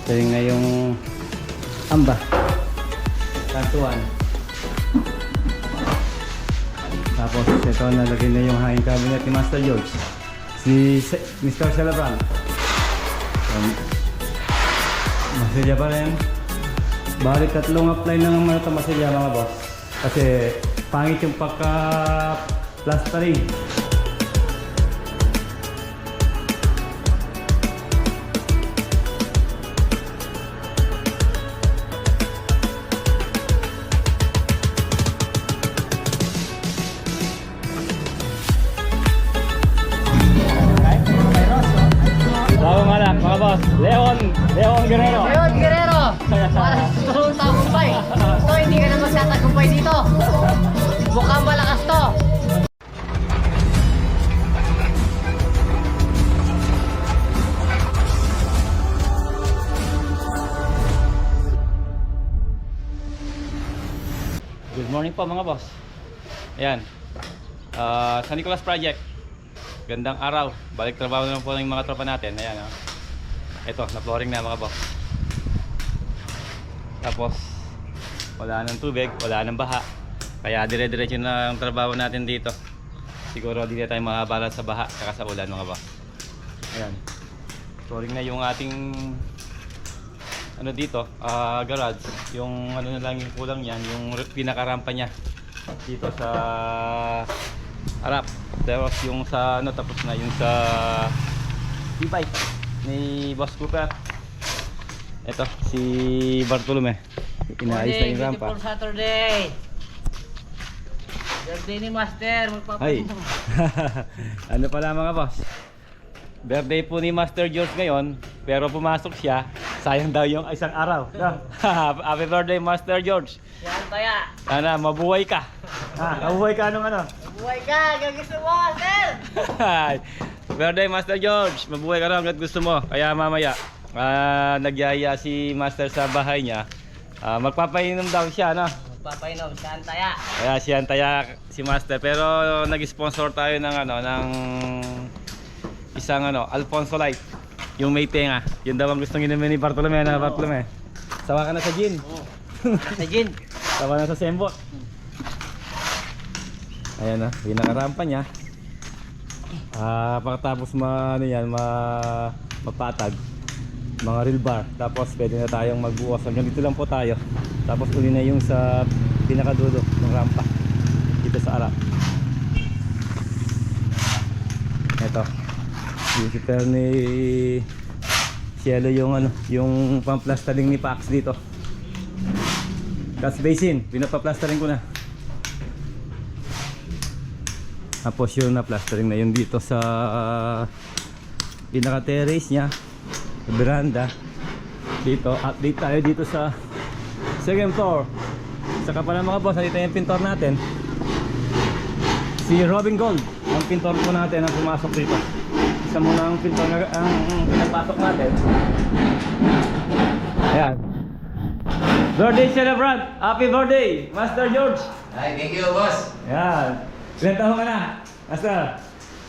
Plastering na yung amba. Kantuan. Tapos ito nalagay na yung hanging cabinet ni Master George. Si Mr. Celebran. Masilya pa rin. Balik tatlong apply na naman ito masilya mga boss. Kasi pangit yung pagka-plastering. Bagong anak mga boss, Leon Guerrero. Leon Guerrero! Para sa susunod tagumpay. So hindi ka na magtatagumpay dito. Mukhang malakas to. Good morning po mga boss. Ayan, San Nicolas Project. Gandang araw. Balik trabaho na lang po ng mga tropa natin. Ayan, ito, na-flooring na mga boss. Tapos wala nang tubig, wala nang baha. Kaya dire-diretso na ang trabaho natin dito. Siguro hindi na tayo makabalat sa baha saka sa ulan mga boss. Ayan, flooring na yung ating ano dito, garage. Yung ano na lang yung kulang yan, yung pinakarampa niya dito sa harap. Tapos yung sa ano, tapos na yung sa e-bike ni Boss Cooper. Ito si Bartolome, inaayos na yung rampa. Beautiful Saturday. Birthday ni Master. Ay. Ano pala mga boss, birthday po ni Master George ngayon, pero pumasok siya, sayang daw yung isang araw. Happy birthday Master George. Yan kaya. Sana mabuhay ka. Mabuhay ka anong ano? Mabuhay ka. Gusto mo, Master. Birthday Master George, mabuhay ka rin hanggat gusto mo. Kaya mamaya nagyaya si Master sa bahay niya. Magpapainom daw siya, no? Magpapainom, saan taya? Kaya si Antaya si Master, pero nag-sponsor tayo ng ano, ng isang ano, Alfonso Light, yung may tenga. Yun daw ang gustong inumin ni Bartolome na Bartolome. Sawa ka na sa gin. Sa gin. Sawa na sa sembot. Ayan na, pinakarampa niya. Pagkatapos ano yan, mapatag, mga real bar. Tapos pwede na tayong magbuwas. Hanggang dito lang po tayo. Tapos uli na yung sa pinakadulo ng rampa dito sa harap. Ito yung super ni Cielo, yung ano, yung pamplastering ni Pax dito. Gas basin, pinapaplastering ko na. Tapos yun na plastering na yun dito sa pinaka terrace nya, sa veranda dito. Update tayo dito sa second floor. Saka pala mga boss, dito yung pintor natin, si Robin Gold. Ang pintor po natin ang pumasok dito. Isa muna ang pintor na ang pinapasok natin. Ayan, birthday celebrant, happy birthday Master George. Ay, thank you, boss. Ayan, ilan taon ka na Master?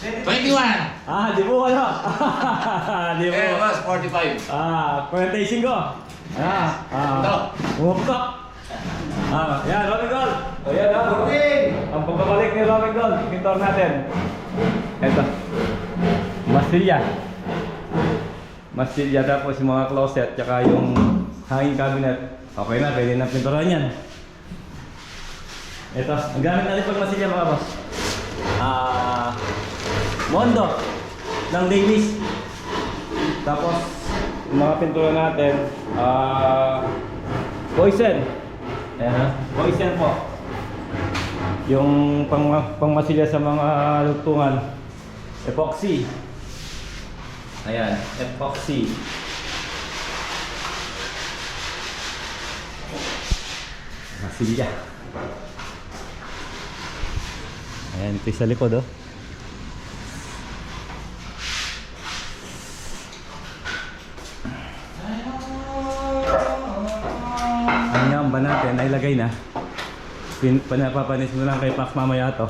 21. Di mo ano? Di mo. Eh, boss, 45. 45. Ito. Umuktok. Yan, Robin Gold. O yan, ang pagbabalik ni Robin Gold, pintor natin. Ito, Masilya, tapos yung mga closet, tsaka yung hanging cabinet. Okay na, pwede na pinturan yan. Ito, ang gamit natin pag masilya mga boss, Mondo ng Davis. Tapos yung mga pintura natin, Poison. Ayan, Poison po. Yung pangmasilya sa mga lugtungan, epoxy. Ayan, epoxy. Masilya. Ayan, ito sa likod, oh. Ang yamba natin ay lagay na. Panapapanis mo lang kay Pax mamaya to.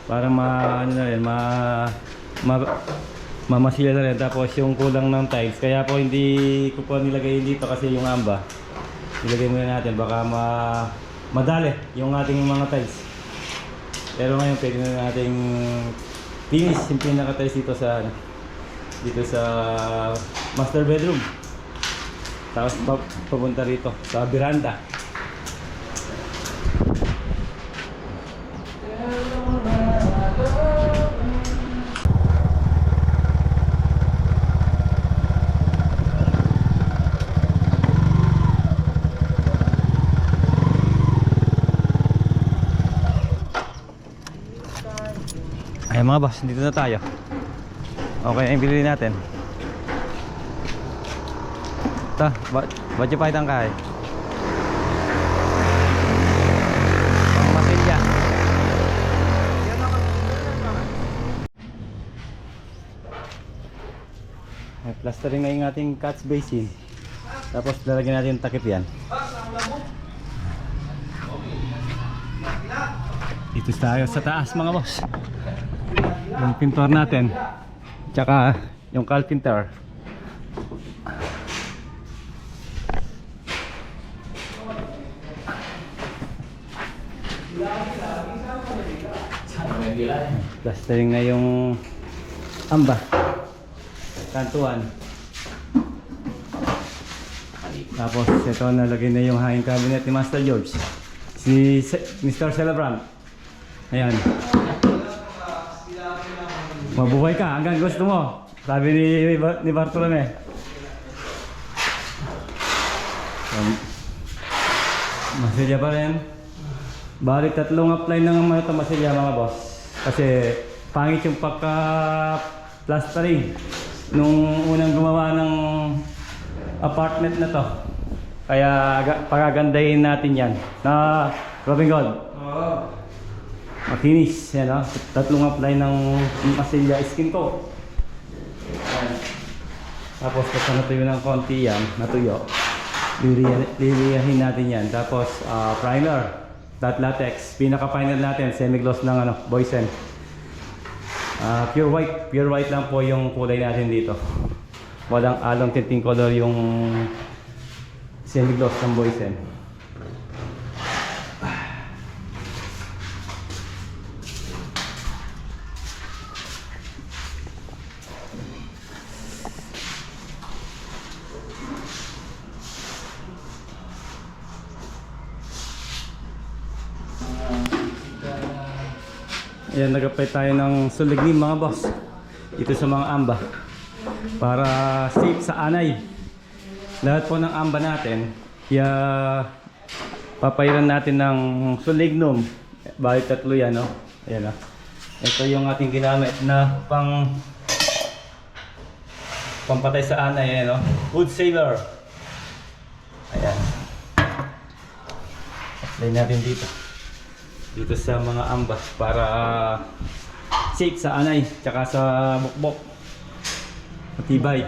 Para Mamasila na rin. Tapos yung kulang ng tiles. Kaya po hindi ko po nilagay dito kasi yung amba. Nilagay muna natin. Baka madali yung ating mga tiles. Pero ngayon pwede na nating finish yung pinaka-tiles dito sa master bedroom. Tapos papunta rito sa veranda. Ayan mga boss, dito na tayo. Okay, yung bilhin natin. Ito, ba't yung pakitang kahay? Masilya. May plastering na yung ating catch basin. Tapos lalagyan natin yung takip yan. Dito tayo sa taas mga boss. Yung pintor natin. Tsaka yung carpenter. Plastering na yung amba. Kantuan. Tapos ito nalagay na yung hanging cabinet ni Master George. Si Mr. Celebrant. Ayan. Mabuhay ka hanggang gusto mo. Sabi ni Bartolome. Masilya pa rin. Balik 3 apply ng mga ito masilya mga boss. Kasi pangit yung pagka-plastering nung unang gumawa ng apartment na to. Kaya pagagandahin natin yan. Na Robin God. Makinis, yan o. 3 apply ng masilya skin coat. Tapos pagka natuyo ng konti yan, natuyo, liliyahin natin yan. Tapos primer, latex, pinaka-final natin, semi-gloss ng Boysen. Pure white lang po yung kulay natin dito. Walang along tinting color yung semi-gloss ng Boysen. Ayan, nag-apply tayo ng sulignin mga boss dito sa mga amba para safe sa anay. Lahat po ng amba natin papairan natin ng sulignum. Balik 3 yan, no? Ayan, no? Ito yung ating ginamit na pampatay sa anay, no? Wood saver. Ayan, apply natin dito sa mga amba para safe sa anay tsaka sa bukbok, matibay.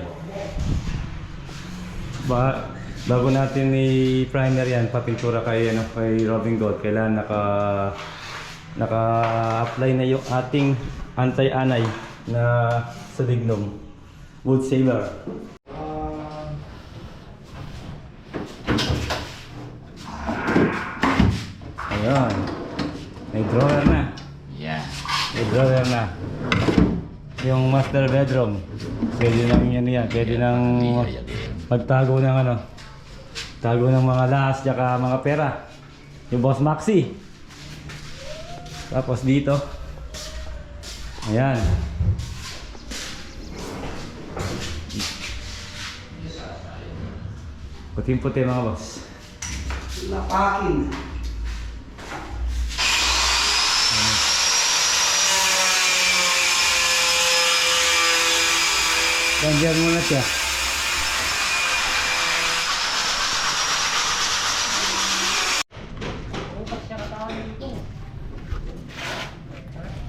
Bago natin i-primer yan, papintura kay Robin Gold, kailangan naka-apply na yung ating anti-anay na sulignum wood saver. Ayan, may drawer na. Yeah. May drawer na. Yung master bedroom. Pwede nang yan. Pwede nang magtago ng tago ng mga lahas tsaka mga pera. Yung Boss Maxi. Tapos dito. Ayan. Puting-puti mga boss. Lapakin. Ganyan muna siya.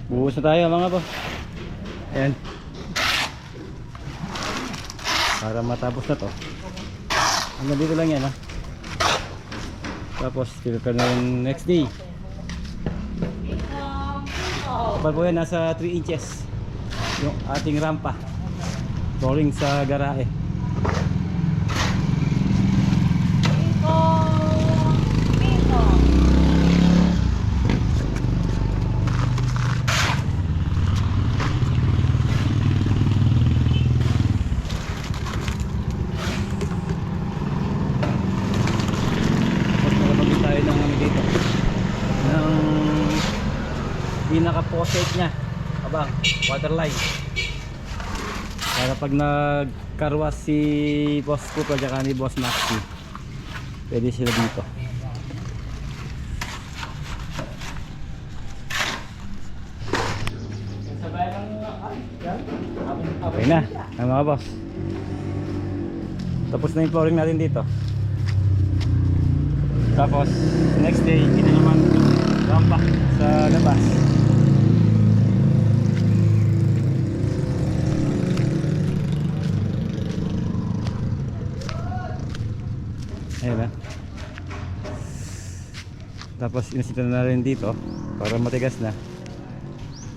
Buhos na tayo mga boss. Ayan. Para matapos na to. Hanggang dito lang yan, ha. Tapos filter na yung next day. Kapal po yan, nasa 3 inches yung ating rampa. flooring sa garahe. Tapos nakapagin tayo ng ano dito, ng pinaka-poset niya, abang, water line. Para pag nagkarwas si Boss Cooper at ni Boss Maxi, pwede sila dito. Okay na, ang mga boss. Tapos na yung flooring natin dito. Tapos next day, kita naman rampa sa labas. Ayan na. Tapos inisita na rin dito para matigas na.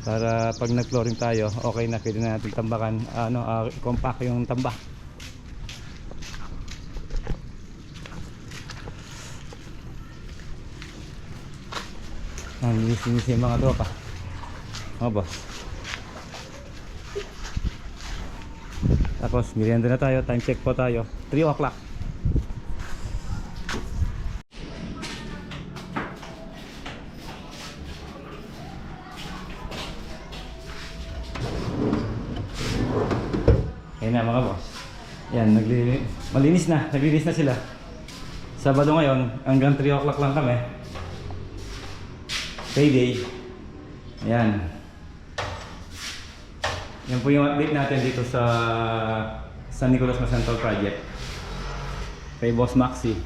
Para pag nag-flooring tayo, okay na, pwede na natin tambakan, compact yung tambak. Linis yung mga tropa, mga boss. Tapos merienda na tayo, time check po tayo, 3 o'clock. Ayun na mga boss. Yan, malinis na, naglinis na sila. Sabado ngayon, hanggang 3 o'clock lang kami. Payday. Ayan. Yan po yung update natin dito sa San Nicolas Central Project. Kay Boss Maxi.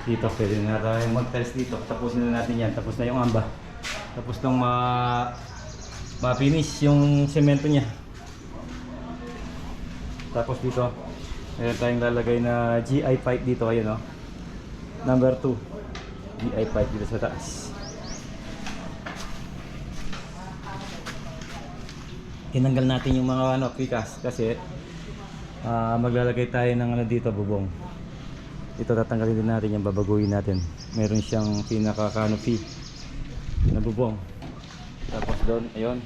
Dito, pwede na tayo mag-tiles dito. Tapusin na natin yan. Tapos na yung amba. Tapos nang ma-finish yung semento niya. Tapos dito, meron tayong lalagay na GI pipe dito. Ayun o. Number 2, GI pipe dito sa taas. Tinanggal natin yung mga pikas kasi maglalagay tayo ng dito, bubong. Ito tatanggalin din natin, yung babaguhin natin. Meron siyang pinaka canopy na bubong. Tapos doon, ayun,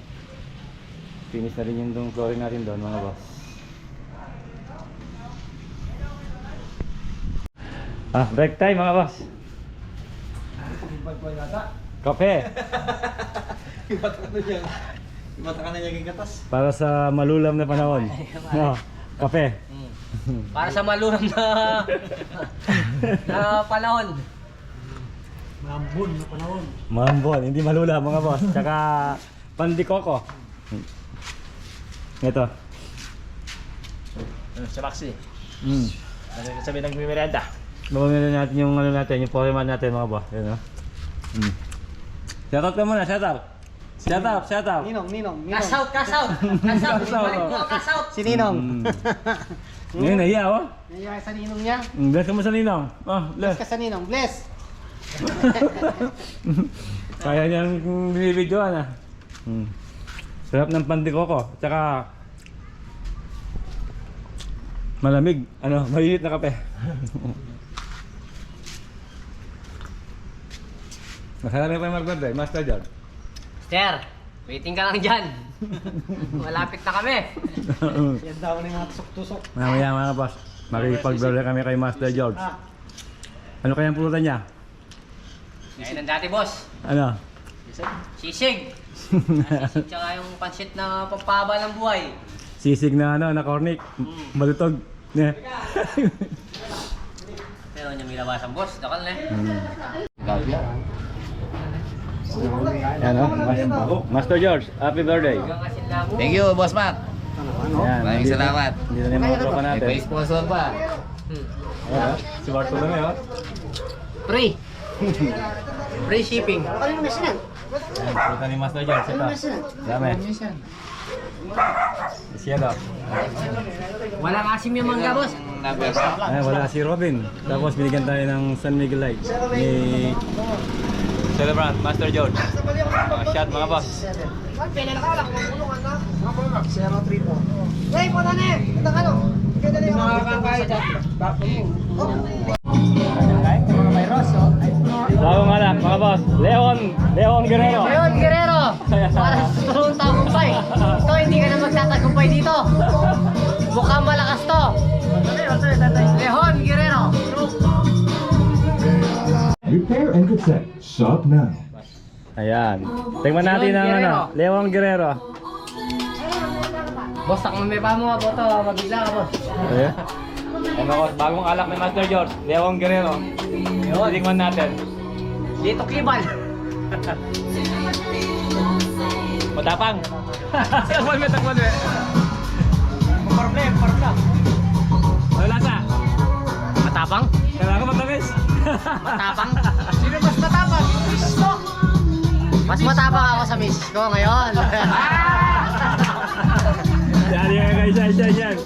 finish na rin yung flooring natin doon, mga boss. Break time mga boss. Kape. Ibata ka na niya gatas. Para sa malulam na panahon. No, kape. Para sa malulam na panahon. Mambon na panahon. Mambon, hindi malulam mga boss. Tsaka pandikoko. Ito. Si Maxi. Sabi nagmimerenda. Babamili natin yung natin, yung foreman natin mga boss. Ayun, no? Shoutout ka muna, shoutout. Shoutout. Ninong. Kasout. Balik mo, kasout. Si Ninong. Ngayon, nahiya oh. Nahiya sa Ninong niya. Bless ka mo sa Ninong. Bless ka sa Ninong. Bless. Kaya niyang binibidyoan ah. Sarap ng pandikoko. Tsaka malamig, maliit na kape. Masarap pa yung mag-birthday, Master John. Sir, waiting ka lang dyan. Malapit na kami. Yan daw na yung mga tusok-tusok. Mamaya mga boss, makikipag-birthday kami kay Master George. Ano kayang pulutan niya? Ngayon ang dati, boss. Ano? Sisig. Sisig tsaka yung pansit na pampahaba ng buhay. Sisig na na cornic, malutog. Yeah. Pero niya may labasan, boss. Dakal na eh. Yan Master George, happy birthday. Thank you, Boss Matt. Yan, Maraming salamat. Dito na yung mga tropa natin. May sponsor pa. Si Barto na ngayon. Free. Free shipping. Yan, pulutan ni Master George. Ito. Dami. Siya daw. Walang asim yung mangga, boss. Wala si Robin. Tapos binigyan tayo ng San Miguel Light ni Celebrant, Master George. Mga shot mga boss. Bagong alak mga boss. Leon Guerrero. Leon Guerrero! Para sa tulong tagumpay. Ito, hindi ka na magtatagumpay dito. Mukhang malakas to. Leon Guerrero. Repair and protect. Shop now. Ayan. Tingnan natin Leon ang ano, Guerrero. Leon Guerrero. Boss, takman may pa mo nga boto. Magigla ka, boss. Ayan. Ayan mga boss, bagong alak ni Master George. Leon Guerrero. Yun, tingnan natin. Dito Klibal. Matapang. Takman mo. Parla. Ano lasa? Matapang? Kailangan matamis. Matapang? Sino mas matapang? Miss ko. Mas matapang ako sa miss ko ngayon. Yan, yan guys, yan.